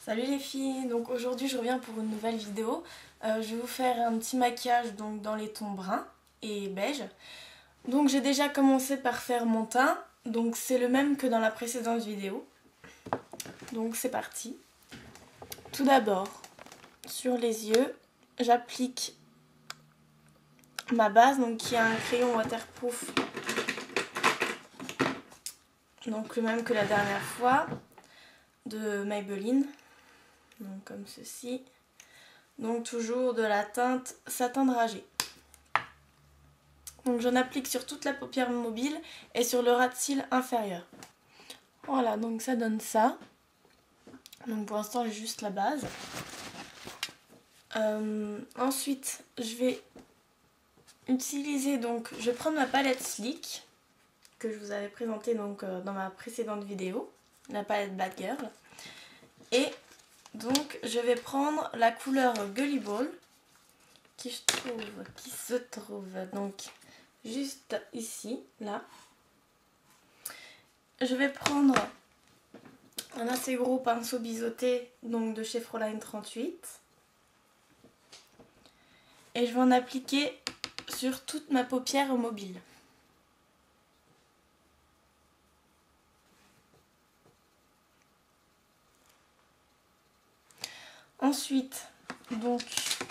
Salut les filles, donc aujourd'hui je reviens pour une nouvelle vidéo. Je vais vous faire un petit maquillage donc dans les tons bruns et beige. Donc j'ai déjà commencé par faire mon teint, donc c'est le même que dans la précédente vidéo. Donc c'est parti. Tout d'abord, sur les yeux, j'applique ma base, donc qui est un crayon waterproof. Donc le même que la dernière fois, de Maybelline. Donc comme ceci. Donc toujours de la teinte satin dragé. Donc j'en applique sur toute la paupière mobile et sur le ras de cils inférieur. Voilà, donc ça donne ça. Donc pour l'instant j'ai juste la base. Ensuite je vais utiliser, donc je vais prendre ma palette Sleek que je vous avais présentée donc dans ma précédente vidéo, la palette Bad Girl. Et donc je vais prendre la couleur Gullible qui se trouve donc juste ici, là. Je vais prendre un assez gros pinceau biseauté donc de chez Fräulein 38 et je vais en appliquer sur toute ma paupière mobile. Ensuite, donc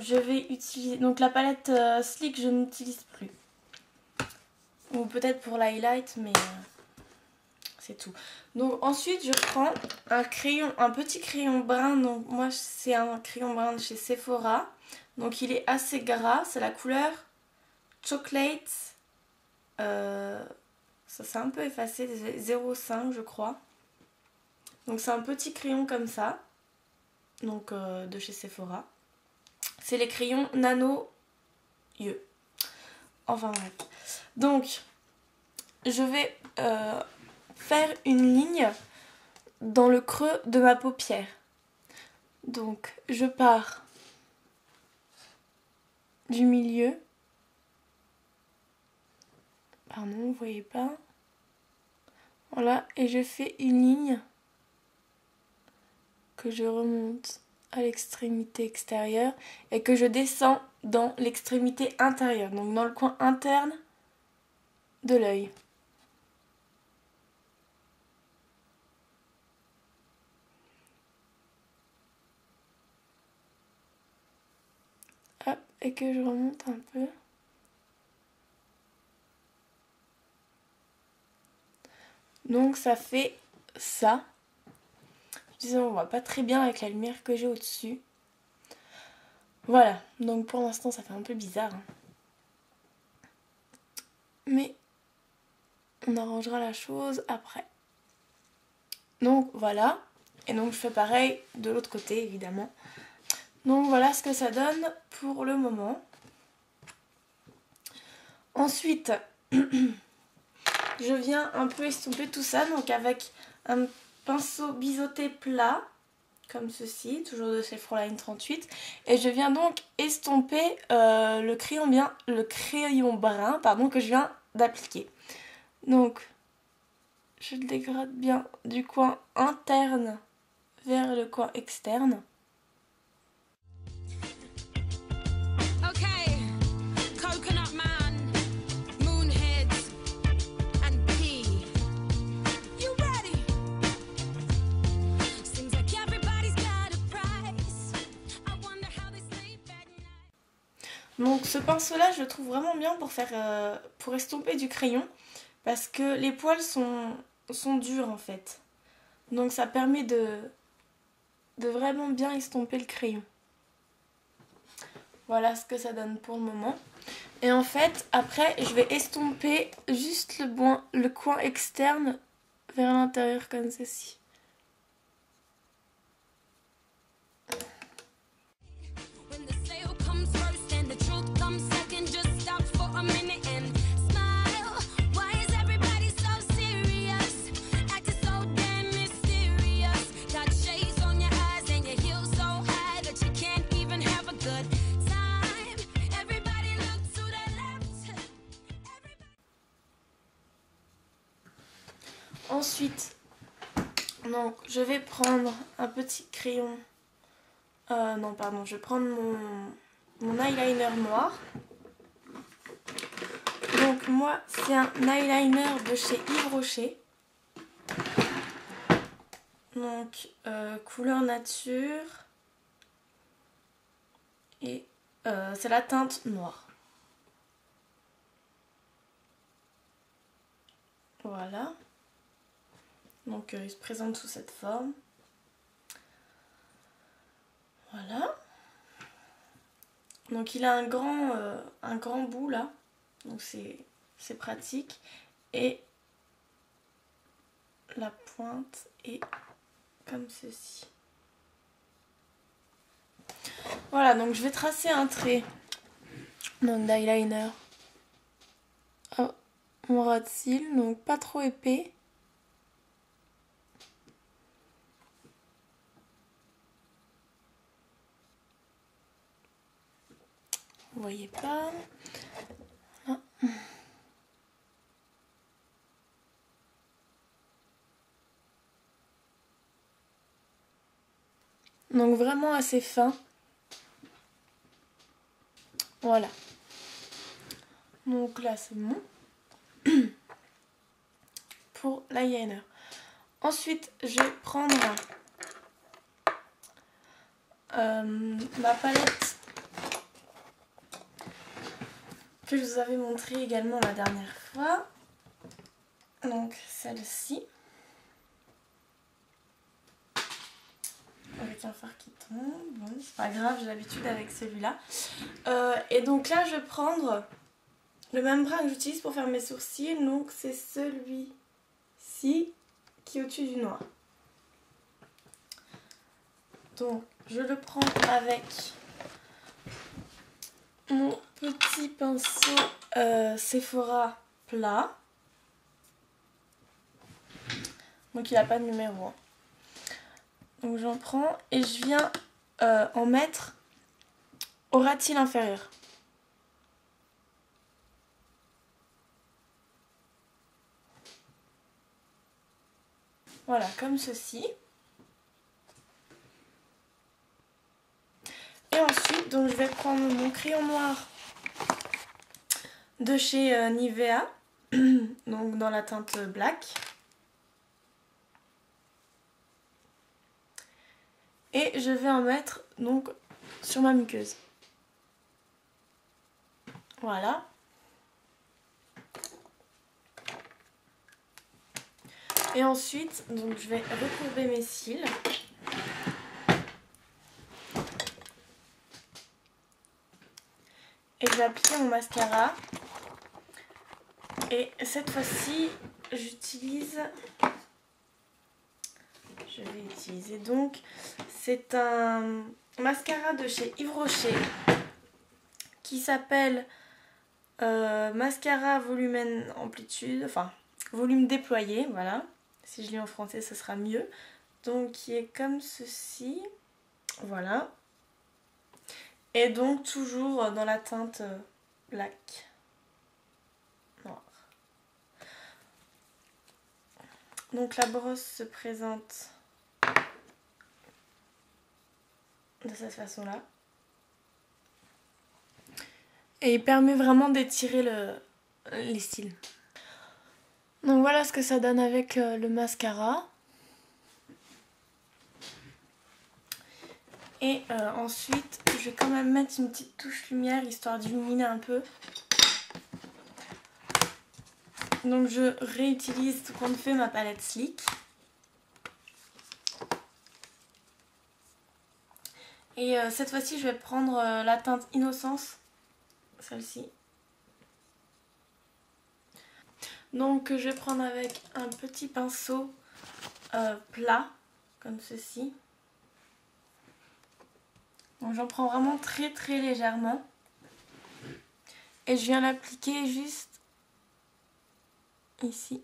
je vais utiliser donc la palette Sleek, je n'utilise plus. Ou peut-être pour l'highlight, mais c'est tout. Donc ensuite je prends un crayon, un petit crayon brun. Donc moi c'est un crayon brun de chez Sephora. Donc il est assez gras, c'est la couleur Chocolate. Ça s'est un peu effacé, 0,5 je crois. Donc c'est un petit crayon comme ça. Donc de chez Sephora. C'est les crayons Nano Yeux. Enfin bref. Donc je vais faire une ligne dans le creux de ma paupière. Donc je pars du milieu. Pardon, vous voyez pas. Voilà, et je fais une ligne que je remonte à l'extrémité extérieure et que je descends dans l'extrémité intérieure, donc dans le coin interne de l'œil. Hop, et que je remonte un peu. Donc ça fait ça. Je disais, on voit pas très bien avec la lumière que j'ai au-dessus. Voilà, donc pour l'instant ça fait un peu bizarre. Mais on arrangera la chose après. Donc voilà, et donc je fais pareil de l'autre côté évidemment. Donc voilà ce que ça donne pour le moment. Ensuite, je viens un peu estomper tout ça donc avec un pinceau biseauté plat, comme ceci, toujours de chez Fräulein 38. Et je viens donc estomper le crayon brun pardon, que je viens d'appliquer. Donc, je le dégrade bien du coin interne vers le coin externe. Donc ce pinceau là je le trouve vraiment bien pour estomper du crayon parce que les poils sont durs en fait. Donc ça permet de vraiment bien estomper le crayon. Voilà ce que ça donne pour le moment. Et en fait après je vais estomper juste le coin externe vers l'intérieur comme ceci. Ensuite, Donc je vais prendre un petit crayon. Non pardon, je vais prendre mon eyeliner noir. Donc moi c'est un eyeliner de chez Yves Rocher. Donc couleur nature. Et c'est la teinte noire. Voilà. Donc il se présente sous cette forme. Voilà. Donc il a un grand bout là. Donc c'est pratique. Et la pointe est comme ceci. Voilà, donc je vais tracer un trait d'eyeliner à mon ras de cils, donc pas trop épais. Vous voyez pas. Ah. Donc vraiment assez fin. Voilà. Donc là c'est bon pour l'eyeliner. Ensuite je vais prendre ma palette que je vous avais montrée également la dernière fois. Donc celle-ci. Avec un fard qui tombe. Bon, c'est pas grave, j'ai l'habitude avec celui-là. Et donc là je vais prendre le même brin que j'utilise pour faire mes sourcils. Donc c'est celui-ci qui est au-dessus du noir. Donc je le prends avec mon petit pinceau Sephora plat. Donc il n'a pas de numéro. Hein. Donc j'en prends et je viens en mettre au ras de cils inférieur. Voilà, comme ceci. Et ensuite, donc, je vais prendre mon crayon noir de chez Nivea, donc dans la teinte black. Et je vais en mettre donc sur ma muqueuse. Voilà. Et ensuite, donc, je vais recourber mes cils. Et je vais appliquer mon mascara. Et cette fois-ci, je vais utiliser donc, c'est un mascara de chez Yves Rocher qui s'appelle Mascara Volumen Amplitude, enfin volume déployé, voilà. Si je lis en français, ce sera mieux. Donc, qui est comme ceci, voilà. Et donc, toujours dans la teinte black. Noir. Donc, la brosse se présente de cette façon-là. Et il permet vraiment d'étirer les cils. Donc voilà ce que ça donne avec le mascara. Et ensuite, je vais quand même mettre une petite touche lumière histoire d'illuminer un peu. Donc je réutilise tout compte fait ma palette Sleek. Et cette fois-ci, je vais prendre la teinte Innocence, celle-ci. Donc je vais prendre avec un petit pinceau plat, comme ceci. Donc j'en prends vraiment très très légèrement. Et je viens l'appliquer juste ici.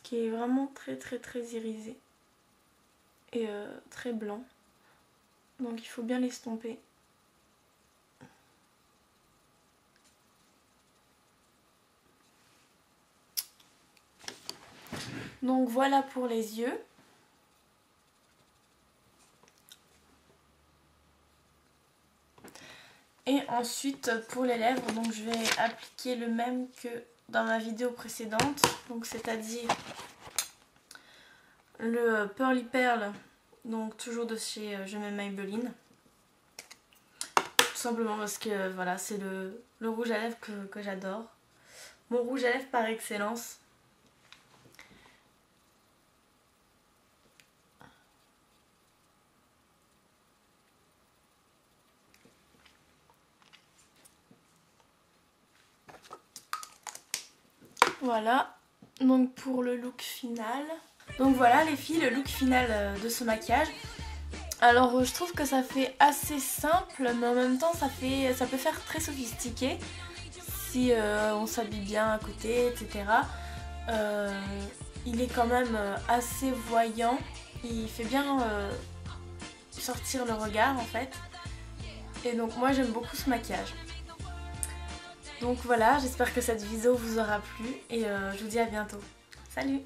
Qui est vraiment très très très irisé. Et très blanc. Donc il faut bien l'estomper. Donc voilà pour les yeux. Et ensuite pour les lèvres, donc je vais appliquer le même que dans ma vidéo précédente, donc c'est-à-dire le Pearly Pearl, donc toujours de chez Je m'aime Maybelline. Tout simplement parce que voilà, c'est le rouge à lèvres que j'adore. Mon rouge à lèvres par excellence. Voilà, donc pour le look final. Donc voilà les filles, le look final de ce maquillage. Alors je trouve que ça fait assez simple, mais en même temps ça peut faire très sophistiqué si on s'habille bien à côté, etc. Il est quand même assez voyant, il fait bien sortir le regard en fait. Et donc moi j'aime beaucoup ce maquillage. Donc voilà, j'espère que cette vidéo vous aura plu et je vous dis à bientôt. Salut!